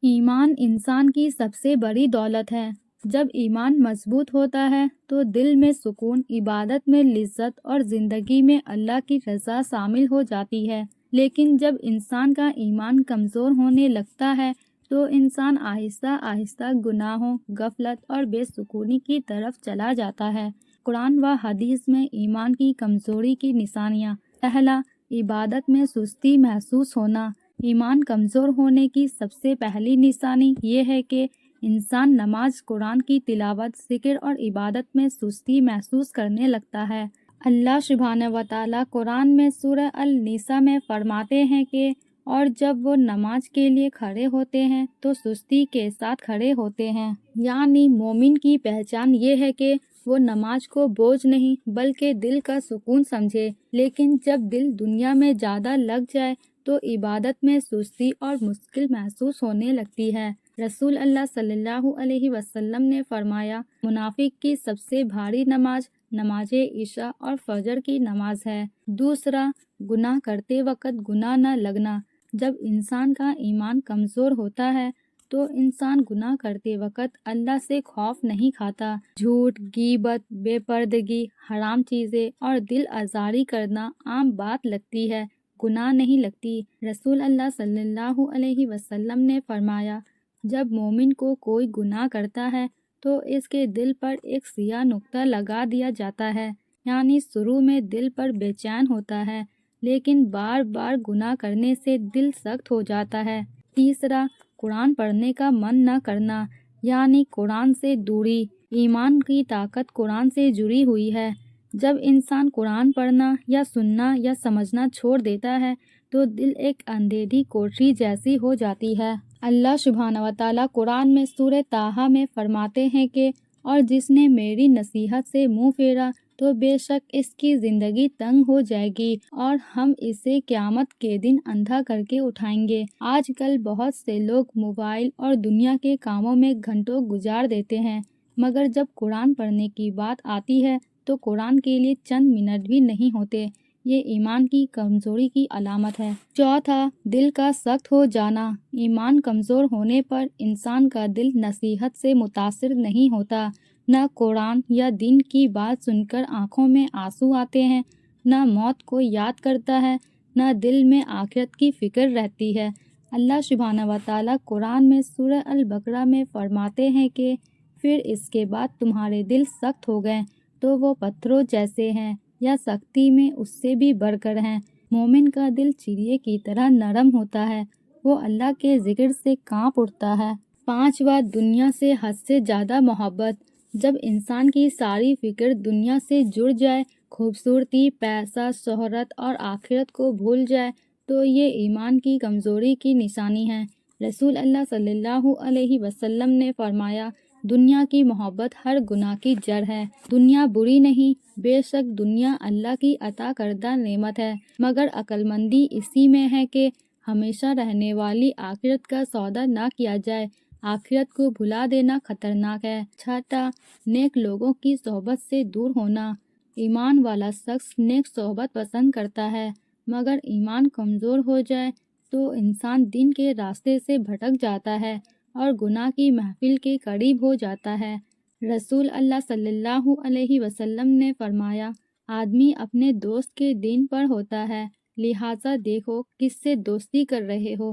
ایمان انسان کی سب سے بڑی دولت ہے۔ جب ایمان مضبوط ہوتا ہے تو دل میں سکون، عبادت میں لذت اور زندگی میں اللہ کی رضا شامل ہو جاتی ہے۔ لیکن جب انسان کا ایمان کمزور ہونے لگتا ہے تو انسان آہستہ آہستہ گناہوں، غفلت اور بے سکونی کی طرف چلا جاتا ہے۔ قرآن و حدیث میں ایمان کی کمزوری کی نشانیاں۔ پہلا، عبادت میں سستی محسوس ہونا۔ ایمان کمزور ہونے کی سب سے پہلی نشانی یہ ہے کہ انسان نماز، قرآن کی تلاوت، ذکر اور عبادت میں سستی محسوس کرنے لگتا ہے۔ اللہ سبحانہ و تعالیٰ قرآن میں سورہ النساء میں فرماتے ہیں کہ اور جب وہ نماز کے لیے کھڑے ہوتے ہیں تو سستی کے ساتھ کھڑے ہوتے ہیں۔ یعنی مومن کی پہچان یہ ہے کہ وہ نماز کو بوجھ نہیں بلکہ دل کا سکون سمجھے۔ لیکن جب دل دنیا میں زیادہ لگ جائے تو عبادت میں سستی اور مشکل محسوس ہونے لگتی ہے۔ رسول اللہ صلی اللہ علیہ وسلم نے فرمایا، منافق کی سب سے بھاری نماز نماز عشاء اور فجر کی نماز ہے۔ دوسرا، گناہ کرتے وقت گناہ نہ لگنا۔ جب انسان کا ایمان کمزور ہوتا ہے تو انسان گناہ کرتے وقت اللہ سے خوف نہیں کھاتا۔ جھوٹ، غیبت، بے پردگی، حرام چیزیں اور دل آزاری کرنا عام بات لگتی ہے، گناہ نہیں لگتی۔ رسول اللہ صلی اللہ علیہ وسلم نے فرمایا، جب مومن کو کوئی گناہ کرتا ہے تو اس کے دل پر ایک سیاہ نقطہ لگا دیا جاتا ہے۔ یعنی شروع میں دل پر بے چین ہوتا ہے لیکن بار بار گناہ کرنے سے دل سخت ہو جاتا ہے۔ تیسرا، قرآن پڑھنے کا من نہ کرنا، یعنی قرآن سے دوری۔ ایمان کی طاقت قرآن سے جڑی ہوئی ہے۔ جب انسان قرآن پڑھنا یا سننا یا سمجھنا چھوڑ دیتا ہے تو دل ایک اندھیری کوٹری جیسی ہو جاتی ہے۔ اللہ سبحانہ و تعالیٰ قرآن میں سورہ طٰہٰ میں فرماتے ہیں کہ اور جس نے میری نصیحت سے منہ پھیرا تو بے شک اس کی زندگی تنگ ہو جائے گی اور ہم اسے قیامت کے دن اندھا کر کے اٹھائیں گے۔ آج کل بہت سے لوگ موبائل اور دنیا کے کاموں میں گھنٹوں گزار دیتے ہیں، مگر جب قرآن پڑھنے کی بات آتی ہے تو قرآن کے لیے چند منٹ بھی نہیں ہوتے۔ یہ ایمان کی کمزوری کی علامت ہے۔ چوتھا، دل کا سخت ہو جانا۔ ایمان کمزور ہونے پر انسان کا دل نصیحت سے متاثر نہیں ہوتا۔ نہ قرآن یا دین کی بات سن کر آنکھوں میں آنسو آتے ہیں، نہ موت کو یاد کرتا ہے، نہ دل میں آخرت کی فکر رہتی ہے۔ اللہ سبحانہ و تعالیٰ قرآن میں سورہ البقرہ میں فرماتے ہیں کہ پھر اس کے بعد تمہارے دل سخت ہو گئے تو وہ پتھروں جیسے ہیں یا سختی میں اس سے بھی بڑھ کر ہیں۔ مومن کا دل چڑیے کی طرح نرم ہوتا ہے، وہ اللہ کے ذکر سے کانپ اٹھتا ہے۔ پانچواں، دنیا سے حد سے زیادہ محبت۔ جب انسان کی ساری فکر دنیا سے جڑ جائے، خوبصورتی، پیسہ، شہرت اور آخرت کو بھول جائے تو یہ ایمان کی کمزوری کی نشانی ہے۔ رسول اللہ صلی اللہ علیہ وسلم نے فرمایا، دنیا کی محبت ہر گناہ کی جڑ ہے۔ دنیا بری نہیں، بے شک دنیا اللہ کی عطا کردہ نعمت ہے، مگر عقل مندی اسی میں ہے کہ ہمیشہ رہنے والی آخرت کا سودا نہ کیا جائے۔ آخرت کو بھلا دینا خطرناک ہے۔ چھٹا، نیک لوگوں کی صحبت سے دور ہونا۔ ایمان والا شخص نیک صحبت پسند کرتا ہے، مگر ایمان کمزور ہو جائے تو انسان دین کے راستے سے بھٹک جاتا ہے اور گناہ کی محفل کے قریب ہو جاتا ہے۔ رسول اللہ صلی اللہ علیہ وسلم نے فرمایا، آدمی اپنے دوست کے دین پر ہوتا ہے، لہٰذا دیکھو کس سے دوستی کر رہے ہو۔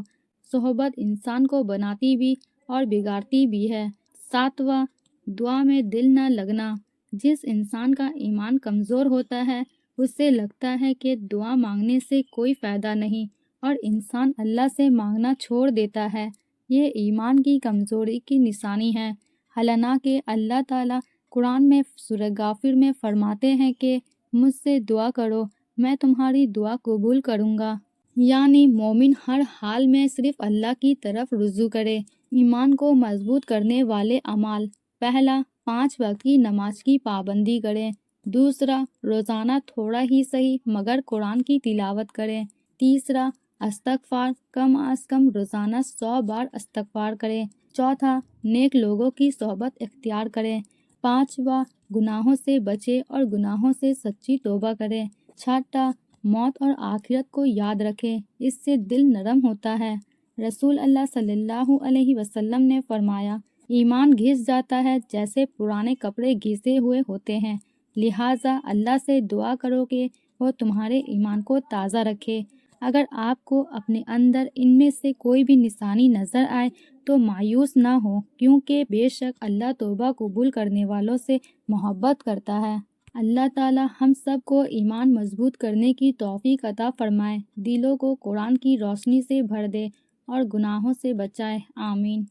صحبت انسان کو بناتی بھی اور بگاڑتی بھی ہے۔ ساتواں، دعا میں دل نہ لگنا۔ جس انسان کا ایمان کمزور ہوتا ہے اس سے لگتا ہے کہ دعا مانگنے سے کوئی فائدہ نہیں اور انسان اللہ سے مانگنا چھوڑ دیتا ہے۔ یہ ایمان کی کمزوری کی نشانی ہے۔ حالانکہ اللہ تعالیٰ قرآن میں سورہ غافر میں فرماتے ہیں کہ مجھ سے دعا کرو، میں تمہاری دعا قبول کروں گا۔ یعنی مومن ہر حال میں صرف اللہ کی طرف رجوع کرے۔ ایمان کو مضبوط کرنے والے اعمال۔ پہلا، 5 وقت کی نماز کی پابندی کریں۔ دوسرا، روزانہ تھوڑا ہی صحیح مگر قرآن کی تلاوت کریں۔ تیسرا، استغفار، کم از کم روزانہ 100 بار استغفار کریں۔ چوتھا، نیک لوگوں کی صحبت اختیار کریں۔ پانچواں، گناہوں سے بچیں اور گناہوں سے سچی توبہ کریں۔ چھٹا، موت اور آخرت کو یاد رکھیں، اس سے دل نرم ہوتا ہے۔ رسول اللہ صلی اللہ علیہ وسلم نے فرمایا، ایمان گھس جاتا ہے جیسے پرانے کپڑے گھسے ہوئے ہوتے ہیں، لہٰذا اللہ سے دعا کرو کہ وہ تمہارے ایمان کو تازہ رکھے۔ اگر آپ کو اپنے اندر ان میں سے کوئی بھی نشانی نظر آئے تو مایوس نہ ہو، کیونکہ بے شک اللہ توبہ قبول کرنے والوں سے محبت کرتا ہے۔ اللہ تعالی ہم سب کو ایمان مضبوط کرنے کی توفیق عطا فرمائے، دلوں کو قرآن کی روشنی سے بھر دے اور گناہوں سے بچائے، آمین۔